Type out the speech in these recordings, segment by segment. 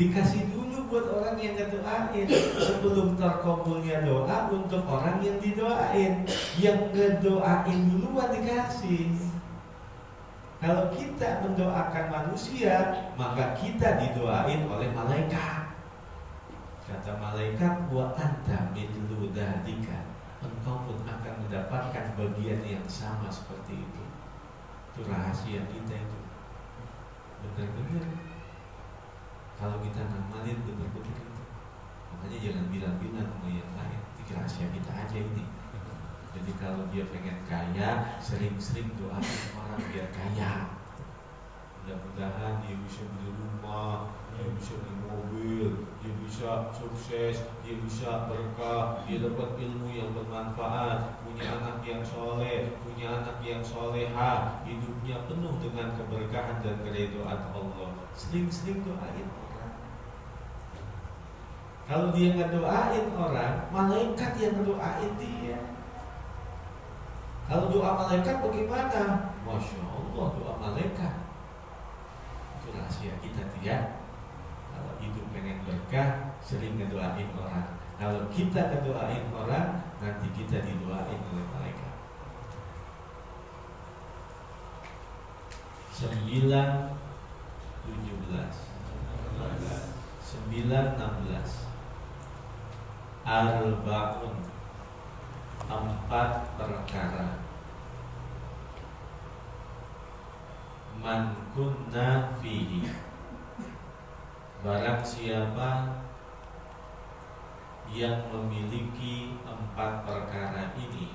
Dikasih dulu buat orang yang ngedoain. Sebelum terkabulnya doa untuk orang yang didoain. Yang ngedoain duluan dikasih. Kalau kita mendoakan manusia, maka kita didoain oleh malaikat. Kata malaikat, wa anta mithlu dzalika. Engkau pun akan mendapatkan bagian yang sama seperti itu. Itu rahasia kita itu. Benar-benar. Kalau kita ngamalin benar-benar itu. Makanya jangan bilang-bilang sama yang lain. Itu rahasia kita aja ini. Jadi kalau dia pengen kaya, sering-sering doain orang biar kaya. Mudah-mudahan dia bisa beli rumah, dia bisa beli mobil, dia bisa sukses, dia bisa berkah, dia dapat ilmu yang bermanfaat, punya anak yang soleh, punya anak yang soleha, hidupnya penuh dengan keberkahan dan keridhaan Allah. Sering-sering doain orang. Kalau dia nggak doain orang, malaikat yang doain dia. Kalau doa malaikat bagaimana? Masya Allah, doa malaikat. Itu rahasia kita tidak. Kalau hidup pengen berkah, sering ngedoain orang. Kalau kita ngedoain orang, nanti kita didoain oleh malaikat. 9:16 Arba'un, 4 perkara. Man kunna fihi, barang siapa yang memiliki 4 perkara ini,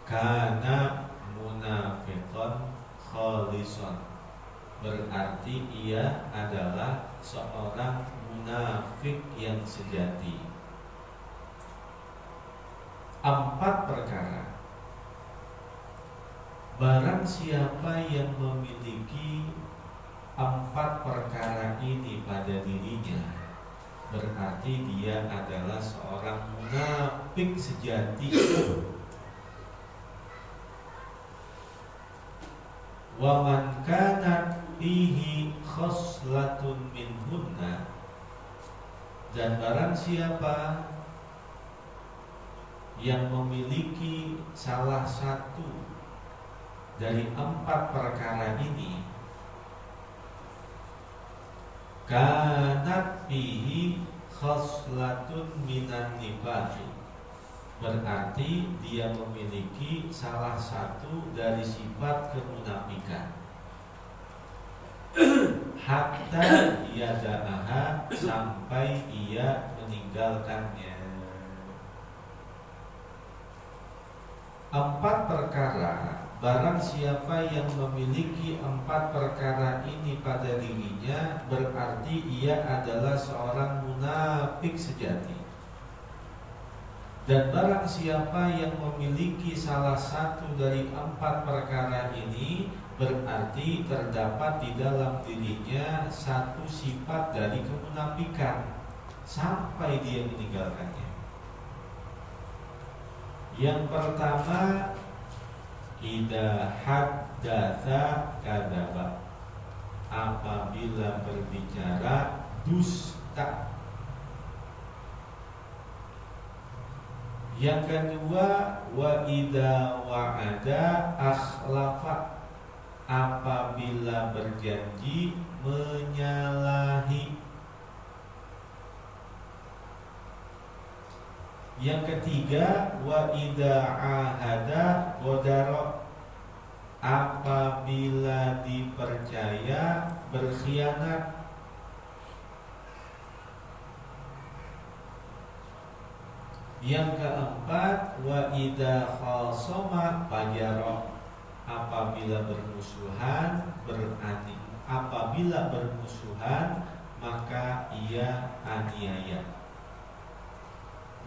kana munafiqan khalisan, berarti ia adalah seorang munafik yang sejati. 4 perkara. Barang siapa yang memiliki 4 perkara ini pada dirinya, berarti dia adalah seorang munafik sejati. Wa man kana fihi khoslatun minhunna, dan barang siapa yang memiliki salah satu dari 4 perkara ini, kanat fihi khoslatun minan nifaqi, berarti dia memiliki salah satu dari sifat kemunafikan. Hatta yada'aha, sampai ia meninggalkannya. 4 perkara. Barang siapa yang memiliki 4 perkara ini pada dirinya, berarti ia adalah seorang munafik sejati. Dan barang siapa yang memiliki salah satu dari 4 perkara ini, berarti terdapat di dalam dirinya satu sifat dari kemunafikan sampai dia meninggalkannya. Yang pertama, idza haddatsa kadzaba, apabila berbicara dusta. Yang kedua, wa idza wa'ada akhlafa, apabila berjanji menyalahi. Yang ketiga, wa idza ahada ghadara, apabila dipercaya berkhianat. Yang keempat, wa idza khasama fajara, apabila bermusuhan berani, apabila bermusuhan maka ia aniaya.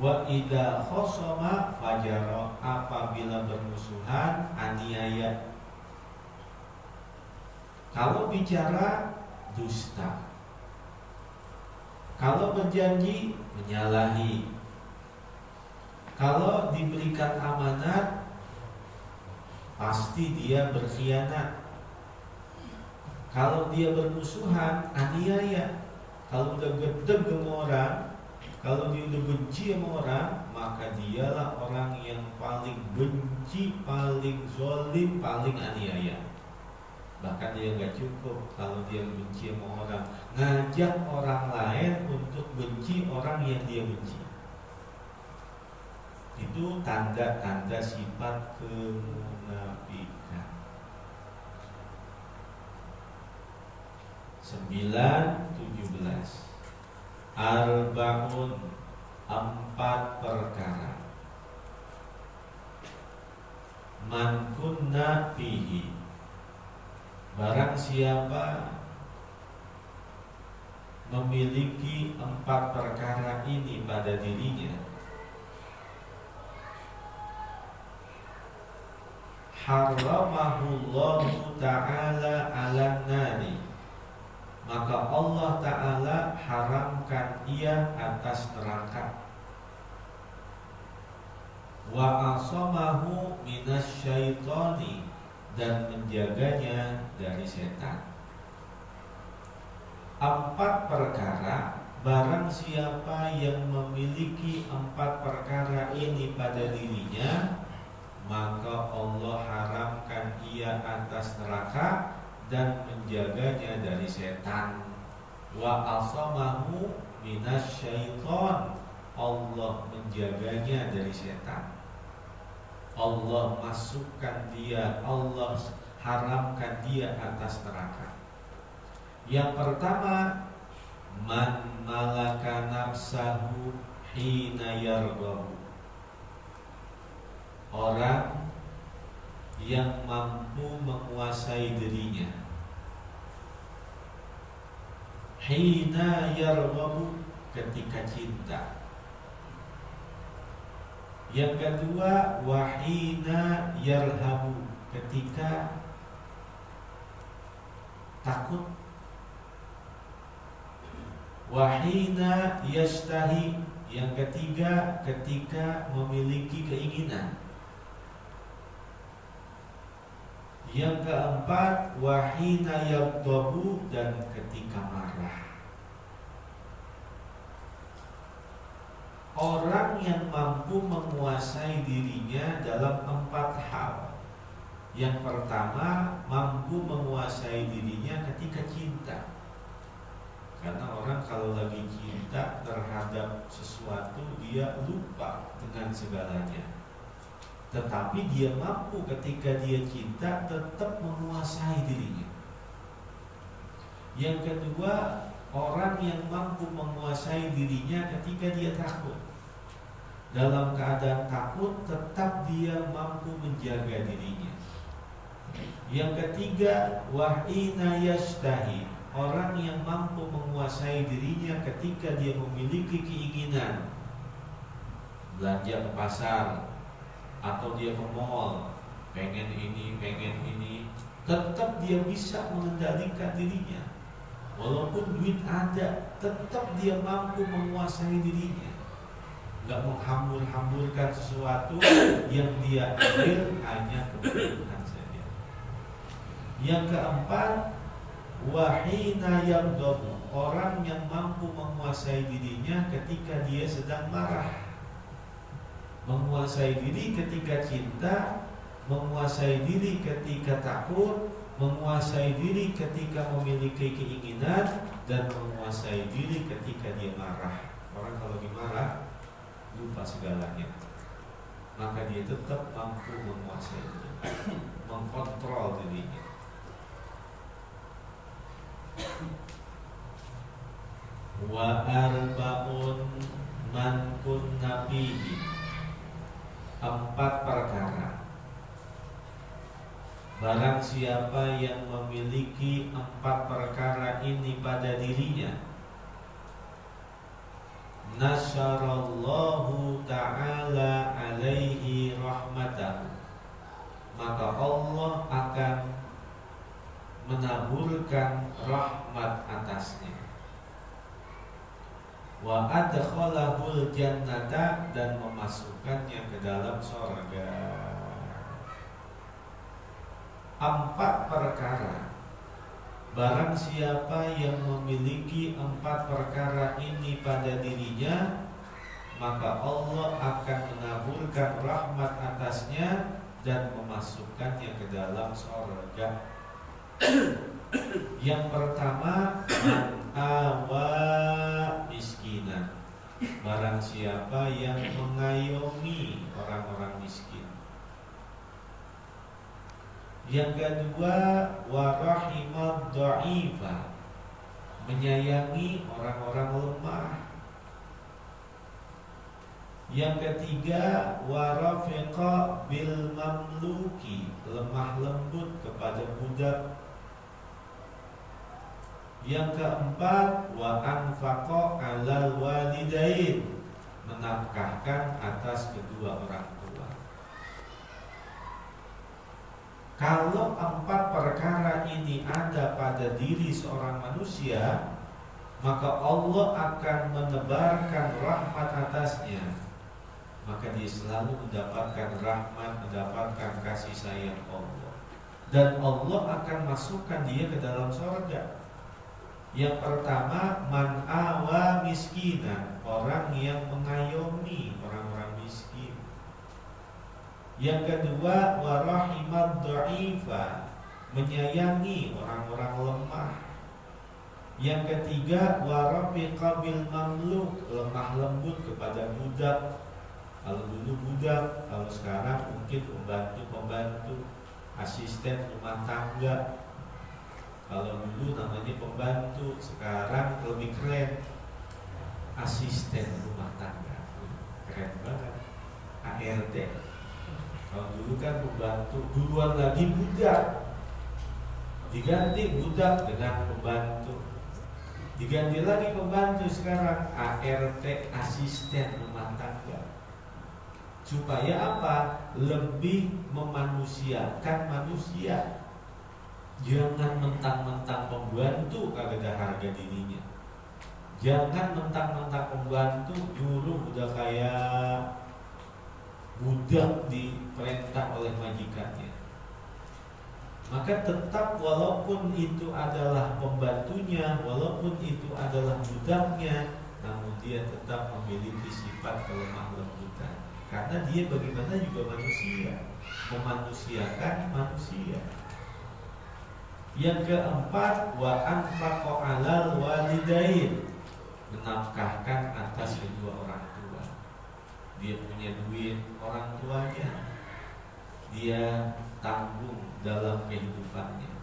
Wa idza khasama fajara, apabila bermusuhan aniaya. Kalau bicara dusta, kalau berjanji menyalahi, kalau diberikan amanat pasti dia berkhianat. Kalau dia bermusuhan, aniaya. Kalau udah gedeg sama orang, kalau dia udah benci sama orang, maka dialah orang yang paling benci, paling zalim, paling aniaya. Bahkan dia nggak cukup kalau dia benci sama orang, ngajak orang lain untuk benci orang yang dia benci. Itu tanda-tanda sifat kemunafikan. 9:17 Arba'un, 4 perkara. Man kunna fihi, barang siapa memiliki 4 perkara ini pada dirinya, haramahullahu ta'ala 'alan nari, maka Allah Ta'ala haramkan ia atas neraka. Wa asamahu minasyaitani, dan menjaganya dari setan. 4 perkara, barang siapa yang memiliki 4 perkara ini pada dirinya, maka Allah haramkan ia atas neraka dan menjaganya dari setan. Wa asamahu minasyaiton, Allah menjaganya dari setan. Allah masukkan dia, Allah haramkan dia atas neraka. Yang pertama, man malaka nafsahu hina yarghabu, orang yang mampu menguasai dirinya. Hina yarghabu, ketika cinta. Yang kedua, wahina yarhabu, ketika takut. Wahina yastahi, yang ketiga ketika memiliki keinginan. Yang keempat, wahina yaghdabu, dan ketika marah. Orang yang mampu menguasai dirinya dalam 4 hal. Yang pertama, mampu menguasai dirinya ketika cinta. Karena orang kalau lagi cinta terhadap sesuatu, dia lupa dengan segalanya. Tetapi dia mampu ketika dia cinta tetap menguasai dirinya. Yang kedua, orang yang mampu menguasai dirinya ketika dia takut. Dalam keadaan takut, tetap dia mampu menjaga dirinya. Yang ketiga, wahina yastahi, orang yang mampu menguasai dirinya ketika dia memiliki keinginan belanja ke pasar atau dia ke mall, pengen ini, tetap dia bisa mengendalikan dirinya. Walaupun duit ada, tetap dia mampu menguasai dirinya. Gak menghambur-hamburkan sesuatu yang dia ambil hanya kebutuhan saja. Yang keempat, wahina yaghdabu, orang yang mampu menguasai dirinya ketika dia sedang marah. Menguasai diri ketika cinta, menguasai diri ketika takut, menguasai diri ketika memiliki keinginan, dan menguasai diri ketika dia marah. Orang kalau dimarah lupa segalanya, maka dia tetap mampu menguasai diri, mengkontrol dirinya. Wa arba'un man kunna fihi, 4 perkara, barang siapa yang memiliki 4 perkara ini pada dirinya, nasyarallahu ta'ala alaihi rahmatahu, maka Allah akan menaburkan rahmat atasnya. Wa adkhalahul jannata, dan memasukkannya ke dalam surga. 4 perkara barang siapa yang memiliki 4 perkara ini pada dirinya, maka Allah akan menaburkan rahmat atasnya dan memasukkannya ke dalam surga. Yang pertama, awa miskinan, barang siapa yang mengayomi orang-orang miskin. Yang kedua, warahimad dha'ifa, menyayangi orang-orang lemah. Yang ketiga, warafiqa bil mamluki, lemah lembut kepada budak. Yang keempat, wa anfaqa 'alal walidain, menafkahkan atas kedua orang tua. Kalau 4 perkara ini ada pada diri seorang manusia, maka Allah akan menebarkan rahmat atasnya. Maka dia selalu mendapatkan rahmat, mendapatkan kasih sayang Allah. Dan Allah akan masukkan dia ke dalam surga. Yang pertama, man awa miskinan, orang yang mengayomi orang-orang miskin. Yang kedua, warahimad dha'ifa, menyayangi orang-orang lemah. Yang ketiga, warafiqa bil mamluk, lemah lembut kepada budak. Kalau dulu budak, kalau sekarang mungkin pembantu, asisten rumah tangga. Kalau dulu namanya pembantu, sekarang lebih keren, asisten rumah tangga. Keren banget, ART. Kalau dulu kan pembantu, duluan lagi budak, diganti budak dengan pembantu, diganti lagi pembantu, sekarang ART, asisten rumah tangga. Supaya apa? Lebih memanusiakan manusia. Jangan mentang-mentang pembantu kagak ada harga dirinya. Jangan mentang-mentang pembantu nyuruh udah kayak budak diperintah oleh majikannya. Maka tetap walaupun itu adalah pembantunya, walaupun itu adalah budaknya, namun dia tetap memiliki sifat kelemah lembutan. Karena dia bagaimana juga manusia, memanusiakan manusia. Yang keempat, wa anfaqa 'alal walidain, menafkahkan atas kedua orang tua. Dia punya duit orang tuanya, dia tanggung dalam kehidupannya.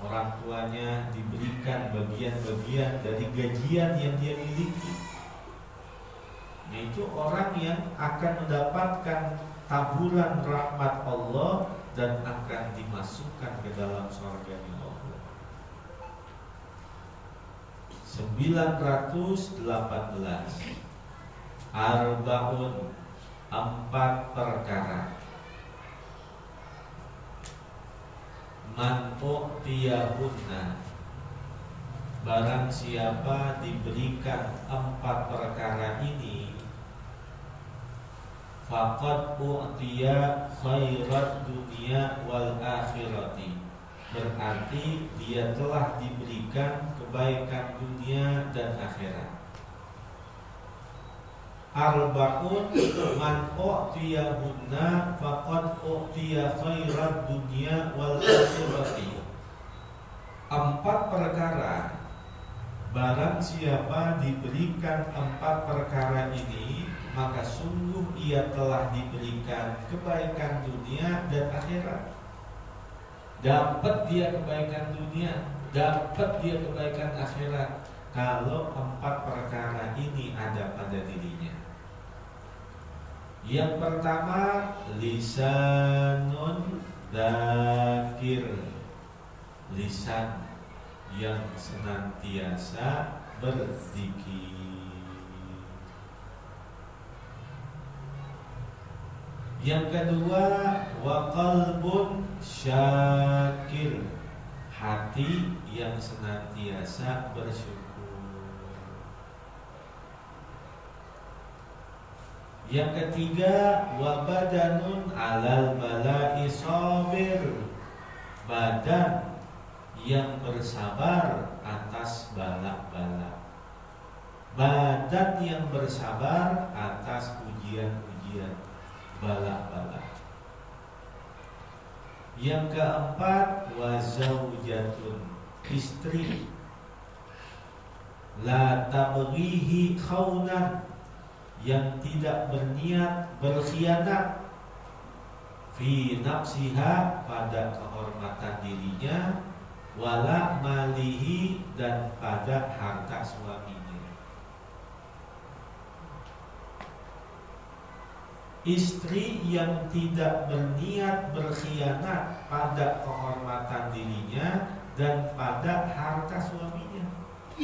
Orang tuanya diberikan bagian-bagian dari gajian yang dia miliki. Nah, itu orang yang akan mendapatkan taburan rahmat Allah dan akan dimasukkan ke dalam surga-Nya Allah. 918. Arbaun, 4 perkara. Man u'tiyahunna, barang siapa diberikan 4 perkara ini, faqad u'tiya khairat dunia wal akhirati, berarti dia telah diberikan kebaikan dunia dan akhirat. Arba'un, man u'tiyahunna faqad u'tiya khairat dunia wal akhirati. 4 perkara, barang siapa diberikan 4 perkara ini, maka sungguh ia telah diberikan kebaikan dunia dan akhirat. Dapat dia kebaikan dunia, dapat dia kebaikan akhirat, kalau 4 perkara ini ada pada dirinya. Yang pertama, lisanun dzakir, lisan yang senantiasa berzikir. Yang kedua, wa qalbun syakir, hati yang senantiasa bersyukur. Yang ketiga, wa badanun alal bala'i sabir, badan yang bersabar atas bala-bala, badan yang bersabar atas ujian-ujian, bala-bala. Yang keempat, wazaujatun, istri, la tabghihi khaunan, yang tidak berniat berkhianat, fi nafsiha, pada kehormatan dirinya, wala malihi, dan pada harta suaminya. Istri yang tidak berniat berkhianat pada kehormatan dirinya dan pada harta suaminya.